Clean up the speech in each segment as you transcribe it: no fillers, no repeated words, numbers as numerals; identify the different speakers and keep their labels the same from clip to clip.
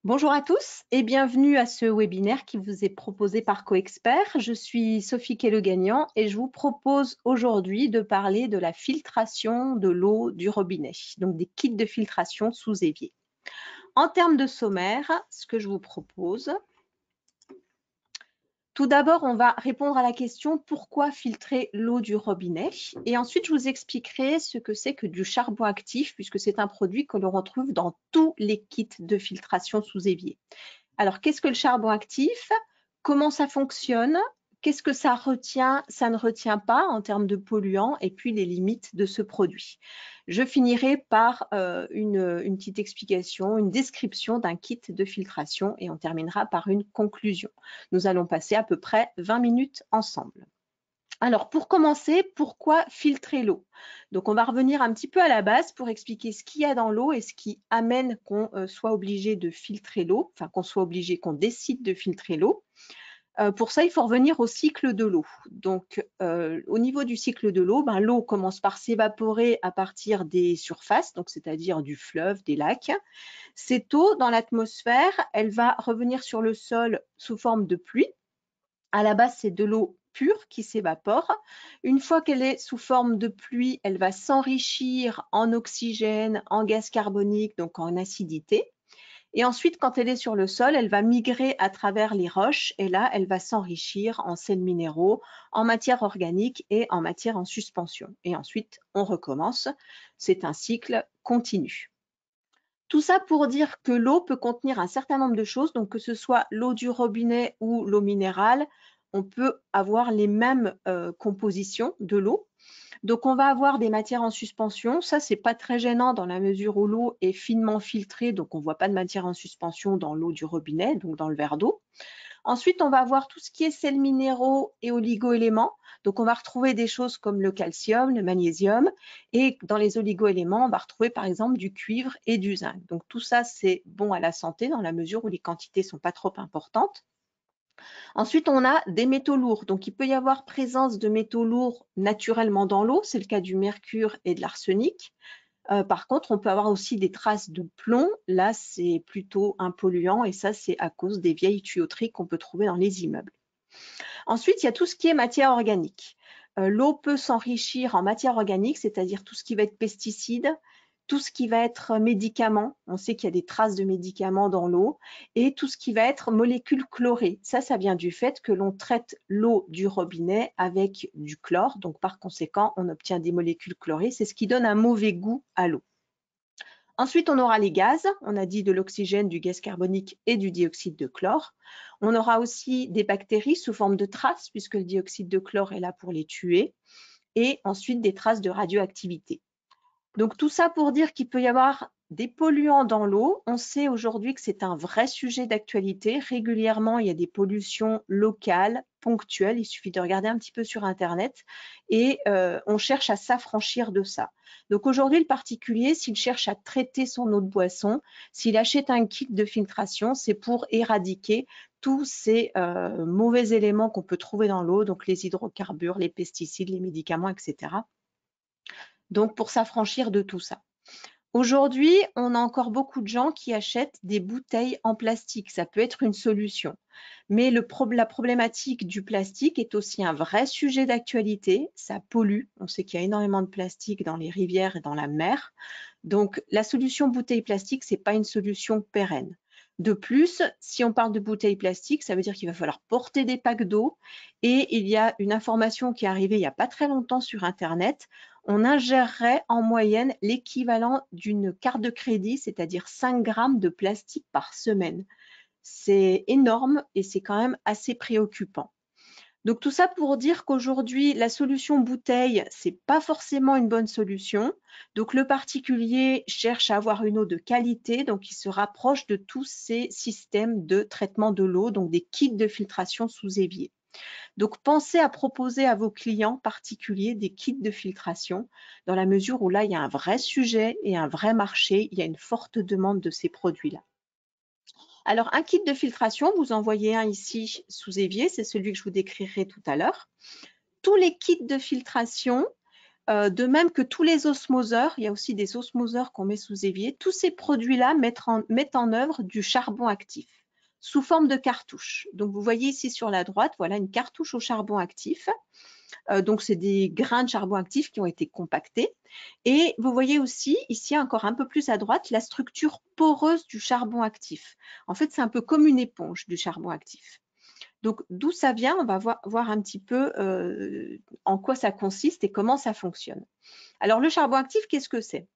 Speaker 1: Bonjour à tous et bienvenue à ce webinaire qui vous est proposé par CoExpert. Je suis Sophie Kellegagnant et je vous propose aujourd'hui de parler de la filtration de l'eau du robinet, donc des kits de filtration sous évier. En termes de sommaire, ce que je vous propose, tout d'abord, on va répondre à la question pourquoi filtrer l'eau du robinet et ensuite je vous expliquerai ce que c'est que du charbon actif puisque c'est un produit que l'on retrouve dans tous les kits de filtration sous évier. Alors, qu'est-ce que le charbon actif? Comment ça fonctionne? Qu'est-ce que ça retient, ça ne retient pas en termes de polluants? Et puis, les limites de ce produit. Je finirai par une petite explication, une description d'un kit de filtration et on terminera par une conclusion. Nous allons passer à peu près 20 minutes ensemble. Alors, pour commencer, pourquoi filtrer l'eau? Donc, on va revenir un petit peu à la base pour expliquer ce qu'il y a dans l'eau et ce qui amène qu'on soit obligé de filtrer l'eau, enfin qu'on soit obligé, qu'on décide de filtrer l'eau. Pour ça, il faut revenir au cycle de l'eau. Donc, au niveau du cycle de l'eau, l'eau commence par s'évaporer à partir des surfaces, donc c'est-à-dire du fleuve, des lacs. Cette eau, dans l'atmosphère, elle va revenir sur le sol sous forme de pluie. À la base, c'est de l'eau pure qui s'évapore. Une fois qu'elle est sous forme de pluie, elle va s'enrichir en oxygène, en gaz carbonique, donc en acidité. Et ensuite, quand elle est sur le sol, elle va migrer à travers les roches et là, elle va s'enrichir en sels minéraux, en matière organique et en matière en suspension. Et ensuite, on recommence. C'est un cycle continu. Tout ça pour dire que l'eau peut contenir un certain nombre de choses, donc que ce soit l'eau du robinet ou l'eau minérale, on peut avoir les mêmes compositions de l'eau. Donc, on va avoir des matières en suspension. Ça, c'est pas très gênant dans la mesure où l'eau est finement filtrée, donc on ne voit pas de matière en suspension dans l'eau du robinet, donc dans le verre d'eau. Ensuite, on va avoir tout ce qui est sels minéraux et oligo-éléments. Donc, on va retrouver des choses comme le calcium, le magnésium. Et dans les oligo-éléments, on va retrouver par exemple du cuivre et du zinc. Donc, tout ça, c'est bon à la santé dans la mesure où les quantités ne sont pas trop importantes. Ensuite, on a des métaux lourds. Donc, il peut y avoir présence de métaux lourds naturellement dans l'eau. C'est le cas du mercure et de l'arsenic. Par contre, on peut avoir aussi des traces de plomb. Là, c'est plutôt un polluant et ça, c'est à cause des vieilles tuyauteries qu'on peut trouver dans les immeubles. Ensuite, il y a tout ce qui est matière organique. L'eau peut s'enrichir en matière organique, c'est-à-dire tout ce qui va être pesticides, tout ce qui va être médicaments. On sait qu'il y a des traces de médicaments dans l'eau et tout ce qui va être molécules chlorées. Ça vient du fait que l'on traite l'eau du robinet avec du chlore. Donc, par conséquent, on obtient des molécules chlorées. C'est ce qui donne un mauvais goût à l'eau. Ensuite, on aura les gaz. On a dit de l'oxygène, du gaz carbonique et du dioxyde de chlore. On aura aussi des bactéries sous forme de traces, puisque le dioxyde de chlore est là pour les tuer. Et ensuite, des traces de radioactivité. Donc, tout ça pour dire qu'il peut y avoir des polluants dans l'eau. On sait aujourd'hui que c'est un vrai sujet d'actualité. Régulièrement, il y a des pollutions locales, ponctuelles. Il suffit de regarder un petit peu sur Internet et on cherche à s'affranchir de ça. Donc, aujourd'hui, le particulier, s'il cherche à traiter son eau de boisson, s'il achète un kit de filtration, c'est pour éradiquer tous ces mauvais éléments qu'on peut trouver dans l'eau, donc les hydrocarbures, les pesticides, les médicaments, etc. Donc, pour s'affranchir de tout ça. Aujourd'hui, on a encore beaucoup de gens qui achètent des bouteilles en plastique. Ça peut être une solution. Mais la problématique du plastique est aussi un vrai sujet d'actualité. Ça pollue. On sait qu'il y a énormément de plastique dans les rivières et dans la mer. Donc, la solution bouteille plastique, ce n'est pas une solution pérenne. De plus, si on parle de bouteilles plastiques, ça veut dire qu'il va falloir porter des packs d'eau. Et il y a une information qui est arrivée il n'y a pas très longtemps sur Internet. On ingérerait en moyenne l'équivalent d'une carte de crédit, c'est-à-dire 5 grammes de plastique par semaine. C'est énorme et c'est quand même assez préoccupant. Donc tout ça pour dire qu'aujourd'hui, la solution bouteille, c'est pas forcément une bonne solution. Donc le particulier cherche à avoir une eau de qualité, donc il se rapproche de tous ces systèmes de traitement de l'eau, donc des kits de filtration sous évier. Donc pensez à proposer à vos clients particuliers des kits de filtration, dans la mesure où là, il y a un vrai sujet et un vrai marché, il y a une forte demande de ces produits-là. Alors, un kit de filtration, vous en voyez un ici sous évier, c'est celui que je vous décrirai tout à l'heure. Tous les kits de filtration De même que tous les osmoseurs, il y a aussi des osmoseurs qu'on met sous évier, tous ces produits-là mettent en œuvre du charbon actif sous forme de cartouche. Donc, vous voyez ici sur la droite, voilà une cartouche au charbon actif. Donc, c'est des grains de charbon actif qui ont été compactés. Et vous voyez aussi, ici encore un peu plus à droite, la structure poreuse du charbon actif. En fait, c'est un peu comme une éponge du charbon actif. Donc, d'où ça vient, on va voir un petit peu en quoi ça consiste et comment ça fonctionne. Alors, le charbon actif, qu'est-ce que c'est?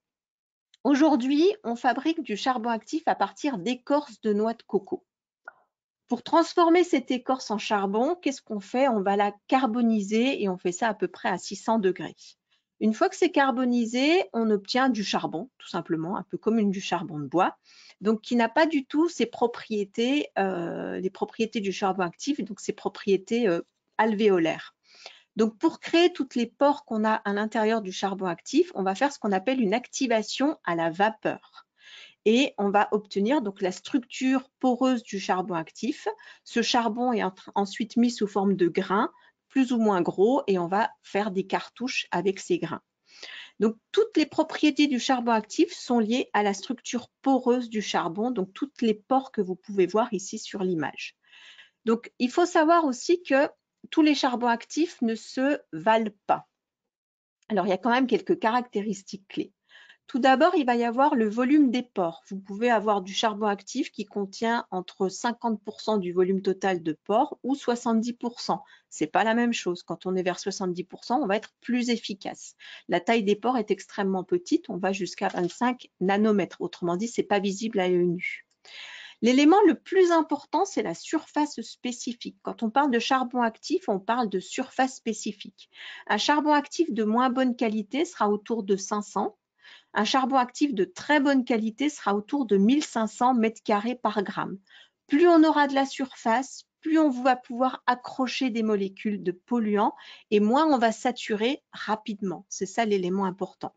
Speaker 1: Aujourd'hui, on fabrique du charbon actif à partir d'écorce de noix de coco. Pour transformer cette écorce en charbon, qu'est-ce qu'on fait? On va la carboniser et on fait ça à peu près à 600 degrés. Une fois que c'est carbonisé, on obtient du charbon, tout simplement, un peu comme du charbon de bois, donc qui n'a pas du tout ces propriétés, les propriétés du charbon actif, donc ses propriétés alvéolaires. Donc, pour créer toutes les pores qu'on a à l'intérieur du charbon actif, on va faire ce qu'on appelle une activation à la vapeur. Et on va obtenir donc la structure poreuse du charbon actif. Ce charbon est ensuite mis sous forme de grains, plus ou moins gros, et on va faire des cartouches avec ces grains. Donc, toutes les propriétés du charbon actif sont liées à la structure poreuse du charbon, donc toutes les pores que vous pouvez voir ici sur l'image. Donc, il faut savoir aussi que tous les charbons actifs ne se valent pas. Alors, il y a quand même quelques caractéristiques clés. Tout d'abord, il va y avoir le volume des pores. Vous pouvez avoir du charbon actif qui contient entre 50% du volume total de pores ou 70%. Ce n'est pas la même chose. Quand on est vers 70%, on va être plus efficace. La taille des pores est extrêmement petite. On va jusqu'à 25 nanomètres. Autrement dit, ce n'est pas visible à l'œil nu. L'élément le plus important, c'est la surface spécifique. Quand on parle de charbon actif, on parle de surface spécifique. Un charbon actif de moins bonne qualité sera autour de 500. Un charbon actif de très bonne qualité sera autour de 1500 m² par gramme. Plus on aura de la surface, plus on va pouvoir accrocher des molécules de polluants et moins on va saturer rapidement. C'est ça l'élément important.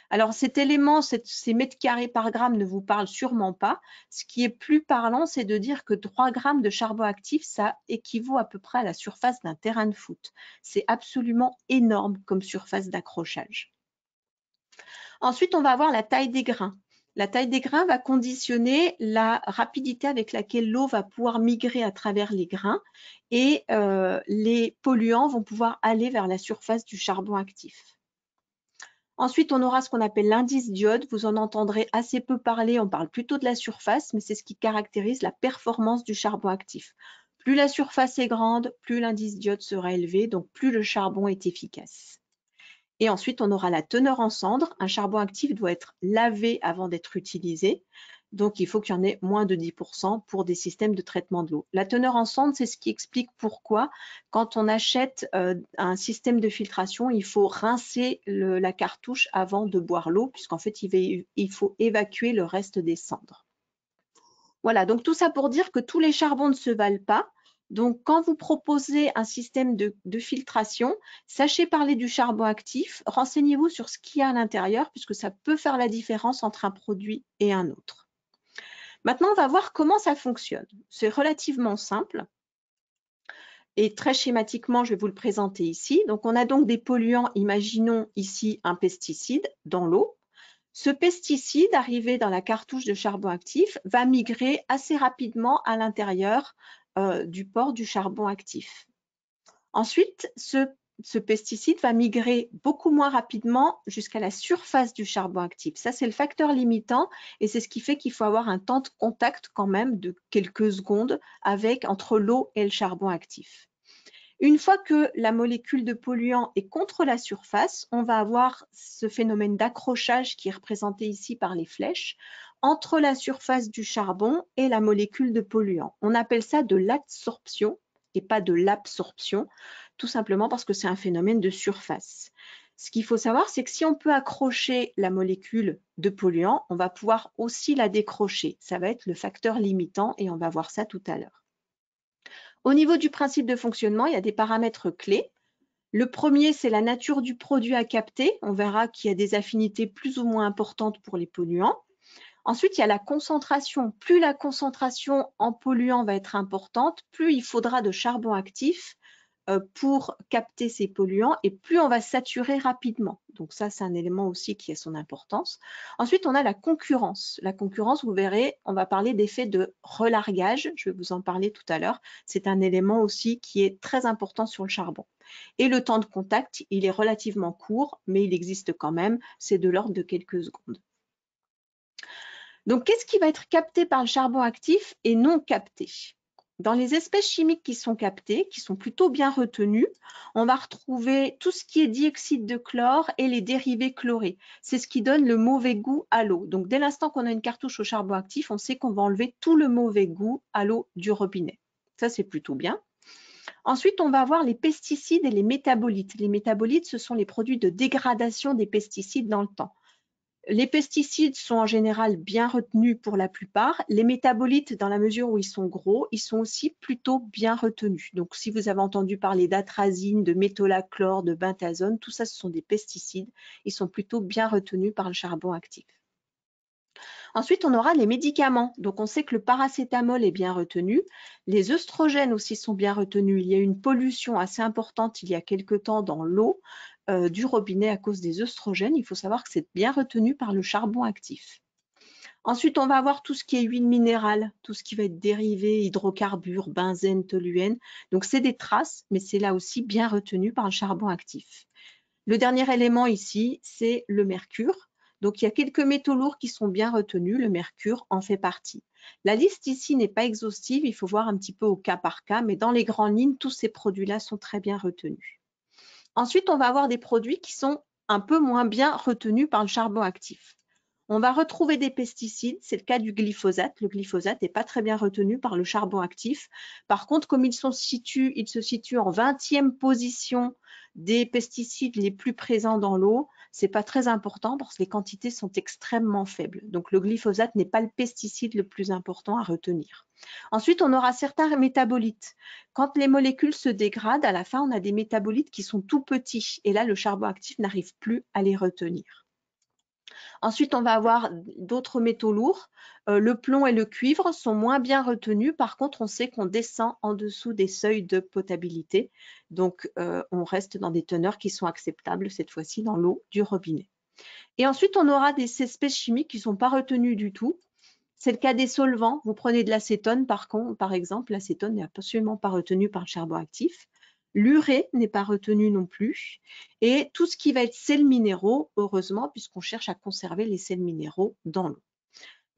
Speaker 1: Alors cet élément, ces mètres carrés par gramme ne vous parlent sûrement pas. Ce qui est plus parlant, c'est de dire que 3 grammes de charbon actif, ça équivaut à peu près à la surface d'un terrain de foot. C'est absolument énorme comme surface d'accrochage. Ensuite, on va avoir la taille des grains. La taille des grains va conditionner la rapidité avec laquelle l'eau va pouvoir migrer à travers les grains et les polluants vont pouvoir aller vers la surface du charbon actif. Ensuite, on aura ce qu'on appelle l'indice diode. Vous en entendrez assez peu parler, on parle plutôt de la surface, mais c'est ce qui caractérise la performance du charbon actif. Plus la surface est grande, plus l'indice diode sera élevé, donc plus le charbon est efficace. Et ensuite, on aura la teneur en cendres. Un charbon actif doit être lavé avant d'être utilisé. Donc, il faut qu'il y en ait moins de 10% pour des systèmes de traitement de l'eau. La teneur en cendres, c'est ce qui explique pourquoi, quand on achète un système de filtration, il faut rincer la cartouche avant de boire l'eau, puisqu'en fait, il faut évacuer le reste des cendres. Voilà, donc tout ça pour dire que tous les charbons ne se valent pas. Donc, quand vous proposez un système de filtration, sachez parler du charbon actif, renseignez-vous sur ce qu'il y a à l'intérieur, puisque ça peut faire la différence entre un produit et un autre. Maintenant, on va voir comment ça fonctionne. C'est relativement simple. Et très schématiquement, je vais vous le présenter ici. Donc, on a donc des polluants, imaginons ici un pesticide dans l'eau. Ce pesticide, arrivé dans la cartouche de charbon actif, va migrer assez rapidement à l'intérieur du pore du charbon actif. Ensuite, ce pesticide va migrer beaucoup moins rapidement jusqu'à la surface du charbon actif. Ça, c'est le facteur limitant et c'est ce qui fait qu'il faut avoir un temps de contact quand même de quelques secondes entre l'eau et le charbon actif. Une fois que la molécule de polluant est contre la surface, on va avoir ce phénomène d'accrochage qui est représenté ici par les flèches entre la surface du charbon et la molécule de polluant. On appelle ça de l'adsorption et pas de l'absorption, tout simplement parce que c'est un phénomène de surface. Ce qu'il faut savoir, c'est que si on peut accrocher la molécule de polluant, on va pouvoir aussi la décrocher. Ça va être le facteur limitant et on va voir ça tout à l'heure. Au niveau du principe de fonctionnement, il y a des paramètres clés. Le premier, c'est la nature du produit à capter. On verra qu'il y a des affinités plus ou moins importantes pour les polluants. Ensuite, il y a la concentration. Plus la concentration en polluant va être importante, plus il faudra de charbon actif pour capter ces polluants et plus on va saturer rapidement. Donc ça, c'est un élément aussi qui a son importance. Ensuite, on a la concurrence. La concurrence, vous verrez, on va parler d'effet de relargage. Je vais vous en parler tout à l'heure. C'est un élément aussi qui est très important sur le charbon. Et le temps de contact, il est relativement court, mais il existe quand même. C'est de l'ordre de quelques secondes. Donc, qu'est-ce qui va être capté par le charbon actif et non capté? Dans les espèces chimiques qui sont captées, qui sont plutôt bien retenues, on va retrouver tout ce qui est dioxyde de chlore et les dérivés chlorés. C'est ce qui donne le mauvais goût à l'eau. Donc, dès l'instant qu'on a une cartouche au charbon actif, on sait qu'on va enlever tout le mauvais goût à l'eau du robinet. Ça, c'est plutôt bien. Ensuite, on va avoir les pesticides et les métabolites. Les métabolites, ce sont les produits de dégradation des pesticides dans le temps. Les pesticides sont en général bien retenus pour la plupart. Les métabolites, dans la mesure où ils sont gros, ils sont aussi plutôt bien retenus. Donc, si vous avez entendu parler d'atrazine, de métolachlore, de bentazone, tout ça, ce sont des pesticides. Ils sont plutôt bien retenus par le charbon actif. Ensuite, on aura les médicaments. Donc, on sait que le paracétamol est bien retenu. Les œstrogènes aussi sont bien retenus. Il y a eu une pollution assez importante il y a quelque temps dans l'eau du robinet à cause des œstrogènes. Il faut savoir que c'est bien retenu par le charbon actif. Ensuite, on va avoir tout ce qui est huile minérale, tout ce qui va être dérivé, hydrocarbures, benzène, toluène. Donc, c'est des traces, mais c'est là aussi bien retenu par le charbon actif. Le dernier élément ici, c'est le mercure. Donc, il y a quelques métaux lourds qui sont bien retenus. Le mercure en fait partie. La liste ici n'est pas exhaustive. Il faut voir un petit peu au cas par cas. Mais dans les grandes lignes, tous ces produits-là sont très bien retenus. Ensuite, on va avoir des produits qui sont un peu moins bien retenus par le charbon actif. On va retrouver des pesticides, c'est le cas du glyphosate. Le glyphosate n'est pas très bien retenu par le charbon actif. Par contre, comme il se situe en 20e position des pesticides les plus présents dans l'eau, ce n'est pas très important parce que les quantités sont extrêmement faibles. Donc, le glyphosate n'est pas le pesticide le plus important à retenir. Ensuite, on aura certains métabolites. Quand les molécules se dégradent, à la fin, on a des métabolites qui sont tout petits. Et là, le charbon actif n'arrive plus à les retenir. Ensuite, on va avoir d'autres métaux lourds. Le plomb et le cuivre sont moins bien retenus. Par contre, on sait qu'on descend en dessous des seuils de potabilité. Donc, on reste dans des teneurs qui sont acceptables, cette fois-ci dans l'eau du robinet. Et ensuite, on aura des espèces chimiques qui ne sont pas retenues du tout. C'est le cas des solvants. Vous prenez de l'acétone, par exemple. L'acétone n'est absolument pas retenu par le charbon actif. L'urée n'est pas retenu non plus. Et tout ce qui va être sels minéraux, heureusement, puisqu'on cherche à conserver les sels minéraux dans l'eau.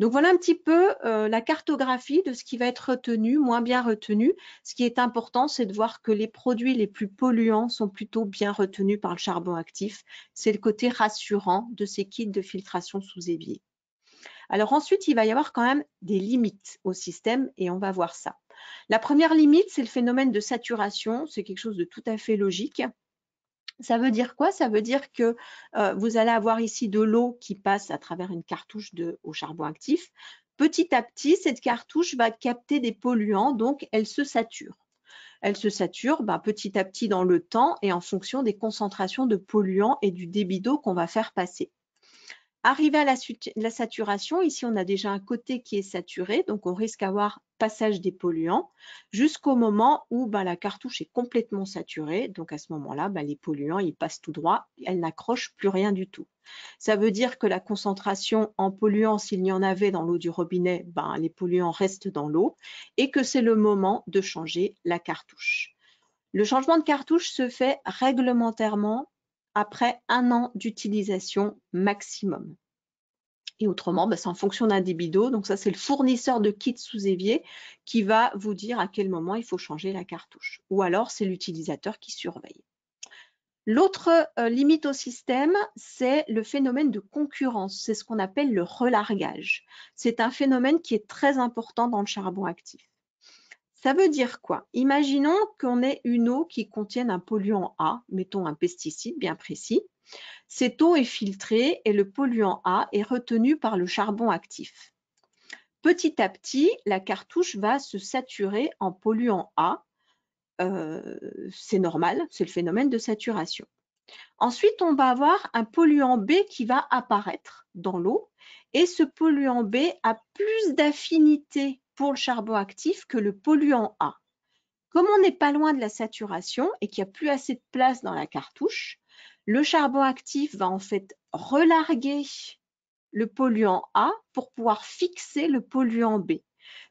Speaker 1: Donc, voilà un petit peu la cartographie de ce qui va être retenu, moins bien retenu. Ce qui est important, c'est de voir que les produits les plus polluants sont plutôt bien retenus par le charbon actif. C'est le côté rassurant de ces kits de filtration sous évier. Alors ensuite, il va y avoir quand même des limites au système et on va voir ça. La première limite, c'est le phénomène de saturation. C'est quelque chose de tout à fait logique. Ça veut dire quoi? Ça veut dire que vous allez avoir ici de l'eau qui passe à travers une cartouche au charbon actif. Petit à petit, cette cartouche va capter des polluants, donc elle se sature. Elle se sature petit à petit dans le temps et en fonction des concentrations de polluants et du débit d'eau qu'on va faire passer. Arrivé à la saturation, ici on a déjà un côté qui est saturé, donc on risque d'avoir passage des polluants jusqu'au moment où la cartouche est complètement saturée. Donc à ce moment-là, les polluants ils passent tout droit, elle n'accroche plus rien du tout. Ça veut dire que la concentration en polluants, s'il y en avait dans l'eau du robinet, les polluants restent dans l'eau et que c'est le moment de changer la cartouche. Le changement de cartouche se fait réglementairement après 1 an d'utilisation maximum. Et autrement, c'est en fonction d'un débit d'eau. Donc ça, c'est le fournisseur de kits sous évier qui va vous dire à quel moment il faut changer la cartouche. Ou alors, c'est l'utilisateur qui surveille. L'autre limite au système, c'est le phénomène de concurrence. C'est ce qu'on appelle le relargage. C'est un phénomène qui est très important dans le charbon actif. Ça veut dire quoi? Imaginons qu'on ait une eau qui contienne un polluant A, mettons un pesticide bien précis. Cette eau est filtrée et le polluant A est retenu par le charbon actif. Petit à petit, la cartouche va se saturer en polluant A. C'est normal, c'est le phénomène de saturation. Ensuite, on va avoir un polluant B qui va apparaître dans l'eau et ce polluant B a plus d'affinité pour le charbon actif que le polluant A. Comme on n'est pas loin de la saturation et qu'il n'y a plus assez de place dans la cartouche, le charbon actif va en fait relarguer le polluant A pour pouvoir fixer le polluant B.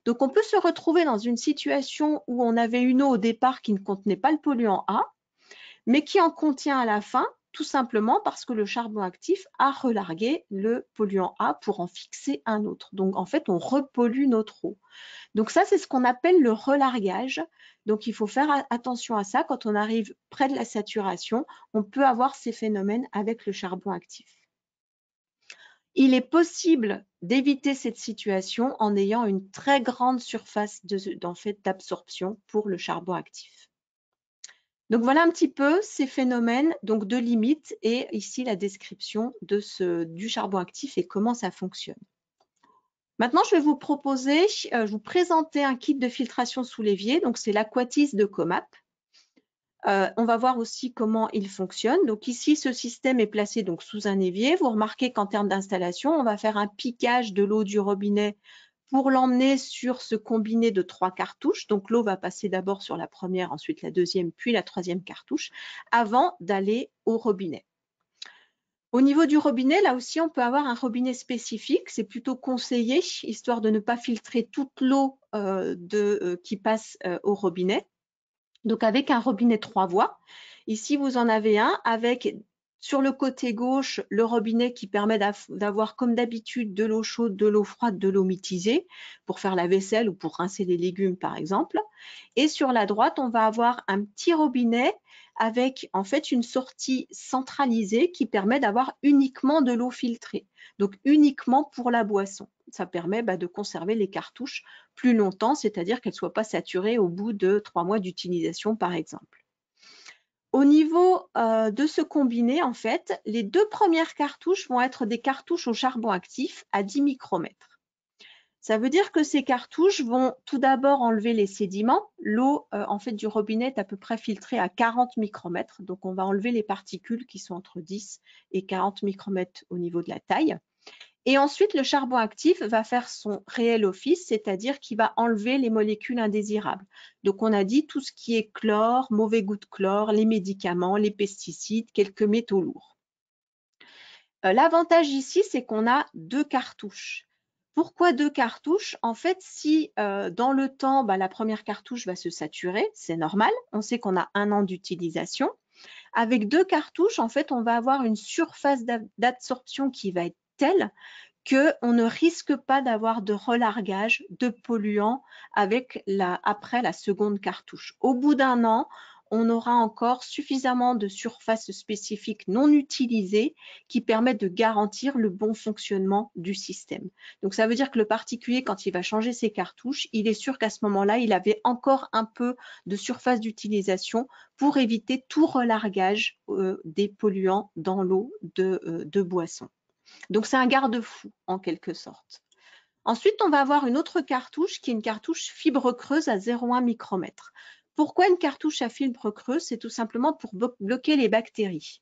Speaker 1: Donc, on peut se retrouver dans une situation où on avait une eau au départ qui ne contenait pas le polluant A, mais qui en contient à la fin, tout simplement parce que le charbon actif a relargué le polluant A pour en fixer un autre. Donc, en fait, on repollue notre eau. Donc, ça, c'est ce qu'on appelle le relargage. Donc, il faut faire attention à ça. Quand on arrive près de la saturation, on peut avoir ces phénomènes avec le charbon actif. Il est possible d'éviter cette situation en ayant une très grande surface d'absorption pour le charbon actif. Donc voilà un petit peu ces phénomènes donc de limite et ici la description du charbon actif et comment ça fonctionne. Maintenant, je vais vous présenter un kit de filtration sous l'évier. Donc c'est l'Aquatis de Comap. On va voir aussi comment il fonctionne. Donc ici, ce système est placé donc sous un évier. Vous remarquez qu'en termes d'installation, on va faire un piquage de l'eau du robinet pour l'emmener sur ce combiné de 3 cartouches. Donc l'eau va passer d'abord sur la première, ensuite la deuxième, puis la troisième cartouche, avant d'aller au robinet. Au niveau du robinet, là aussi, on peut avoir un robinet spécifique. C'est plutôt conseillé, histoire de ne pas filtrer toute l'eau qui passe au robinet. Donc, avec un robinet 3 voies. Ici, vous en avez un avec, sur le côté gauche, le robinet qui permet d'avoir, comme d'habitude, de l'eau chaude, de l'eau froide, de l'eau mitigée pour faire la vaisselle ou pour rincer les légumes, par exemple. Et sur la droite, on va avoir un petit robinet avec, en fait, une sortie centralisée qui permet d'avoir uniquement de l'eau filtrée. Donc, uniquement pour la boisson. Ça permet de conserver les cartouches plus longtemps, c'est-à-dire qu'elles ne soient pas saturées au bout de 3 mois d'utilisation, par exemple. Au niveau de ce combiné, en fait, les 2 premières cartouches vont être des cartouches au charbon actif à 10 micromètres. Ça veut dire que ces cartouches vont tout d'abord enlever les sédiments. L'eau en fait, du robinet est à peu près filtrée à 40 micromètres. Donc, on va enlever les particules qui sont entre 10 et 40 micromètres au niveau de la taille. Et ensuite, le charbon actif va faire son réel office, c'est-à-dire qu'il va enlever les molécules indésirables. Donc, on a dit tout ce qui est chlore, mauvais goût de chlore, les médicaments, les pesticides, quelques métaux lourds. L'avantage ici, c'est qu'on a 2 cartouches. Pourquoi 2 cartouches? En fait, si dans le temps, la première cartouche va se saturer, c'est normal. On sait qu'on a 1 an d'utilisation. Avec 2 cartouches, en fait, on va avoir une surface d'absorption qui va être telle qu'on ne risque pas d'avoir de relargage de polluants après la seconde cartouche. Au bout d'1 an, on aura encore suffisamment de surface spécifique non utilisée qui permet de garantir le bon fonctionnement du système. Donc, ça veut dire que le particulier, quand il va changer ses cartouches, il est sûr qu'à ce moment-là, il avait encore un peu de surface d'utilisation pour éviter tout relargage des polluants dans l'eau de boisson. Donc, c'est un garde-fou en quelque sorte. Ensuite, on va avoir une autre cartouche qui est une cartouche fibre creuse à 0,1 micromètre. Pourquoi une cartouche à fibre creuse? C'est tout simplement pour bloquer les bactéries.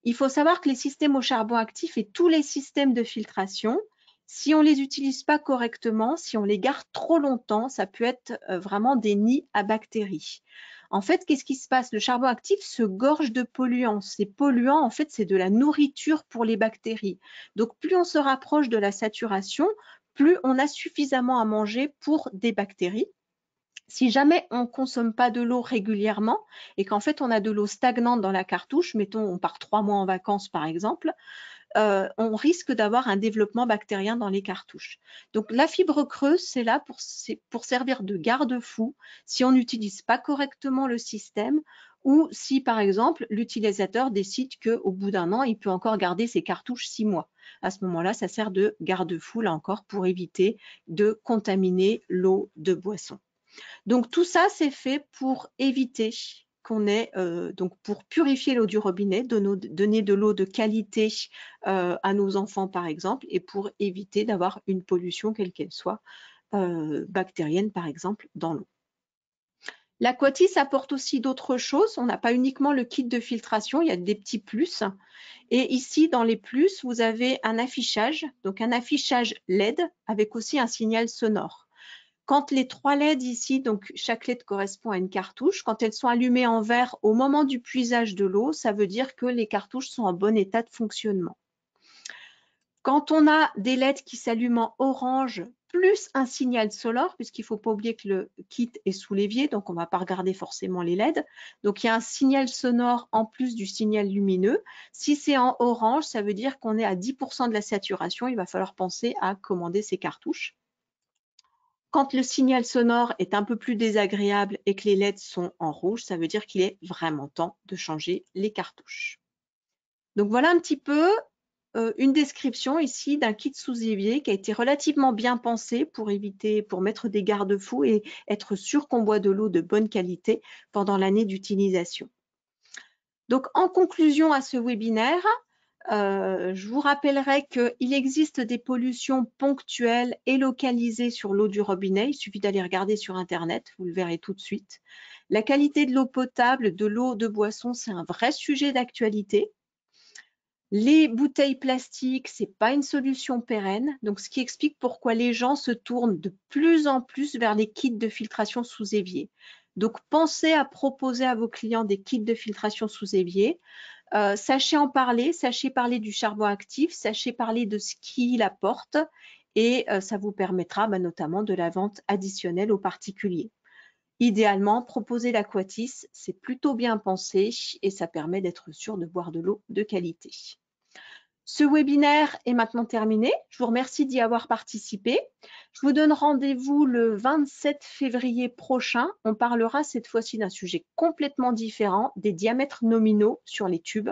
Speaker 1: Il faut savoir que les systèmes au charbon actif et tous les systèmes de filtration, si on ne les utilise pas correctement, si on les garde trop longtemps, ça peut être vraiment des nids à bactéries. En fait, qu'est-ce qui se passe? Le charbon actif se gorge de polluants. Ces polluants, en fait, c'est de la nourriture pour les bactéries. Donc, plus on se rapproche de la saturation, plus on a suffisamment à manger pour des bactéries. Si jamais on ne consomme pas de l'eau régulièrement et qu'en fait on a de l'eau stagnante dans la cartouche, mettons on part 3 mois en vacances par exemple, on risque d'avoir un développement bactérien dans les cartouches. Donc la fibre creuse, c'est là pour servir de garde-fou si on n'utilise pas correctement le système ou si par exemple l'utilisateur décide qu'au bout d'1 an, il peut encore garder ses cartouches 6 mois. À ce moment-là, ça sert de garde-fou là encore pour éviter de contaminer l'eau de boisson. Donc tout ça, c'est fait pour éviter qu'on ait, donc pour purifier l'eau du robinet, donner de l'eau de qualité à nos enfants par exemple, et pour éviter d'avoir une pollution quelle qu'elle soit, bactérienne par exemple, dans l'eau. L'Aquatis apporte aussi d'autres choses. On n'a pas uniquement le kit de filtration, il y a des petits plus. Et ici, dans les plus, vous avez un affichage, donc un affichage LED avec aussi un signal sonore. Quand les 3 LED ici, donc chaque LED correspond à une cartouche, quand elles sont allumées en vert au moment du puisage de l'eau, ça veut dire que les cartouches sont en bon état de fonctionnement. Quand on a des LED qui s'allument en orange, plus un signal sonore, puisqu'il ne faut pas oublier que le kit est sous l'évier, donc on ne va pas regarder forcément les LED. Donc il y a un signal sonore en plus du signal lumineux. Si c'est en orange, ça veut dire qu'on est à 10% de la saturation. Il va falloir penser à commander ces cartouches. Quand le signal sonore est un peu plus désagréable et que les LED sont en rouge, ça veut dire qu'il est vraiment temps de changer les cartouches. Donc voilà un petit peu une description ici d'un kit sous évier qui a été relativement bien pensé pour mettre des garde-fous et être sûr qu'on boit de l'eau de bonne qualité pendant l'année d'utilisation. Donc en conclusion à ce webinaire, je vous rappellerai qu'il existe des pollutions ponctuelles et localisées sur l'eau du robinet. Il suffit d'aller regarder sur Internet, vous le verrez tout de suite. La qualité de l'eau potable, de l'eau de boisson, c'est un vrai sujet d'actualité. Les bouteilles plastiques, ce n'est pas une solution pérenne, donc ce qui explique pourquoi les gens se tournent de plus en plus vers les kits de filtration sous évier. Donc pensez à proposer à vos clients des kits de filtration sous évier. Sachez en parler, sachez parler du charbon actif, sachez parler de ce qu'il apporte et ça vous permettra notamment de la vente additionnelle aux particuliers. Idéalement, proposer l'Aquatis, c'est plutôt bien pensé et ça permet d'être sûr de boire de l'eau de qualité. Ce webinaire est maintenant terminé. Je vous remercie d'y avoir participé. Je vous donne rendez-vous le 27 février prochain. On parlera cette fois-ci d'un sujet complètement différent, des diamètres nominaux sur les tubes.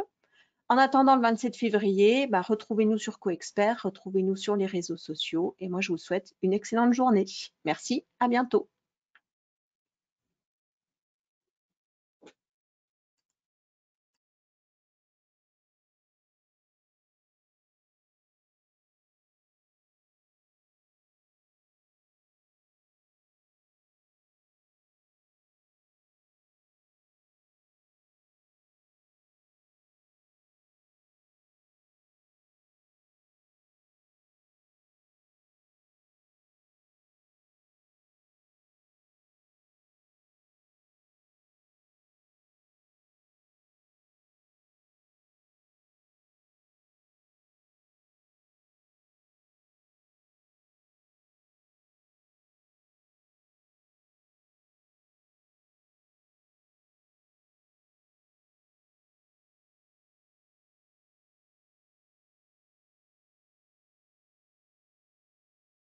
Speaker 1: En attendant le 27 février, retrouvez-nous sur CoExpert, retrouvez-nous sur les réseaux sociaux et moi je vous souhaite une excellente journée. Merci, à bientôt.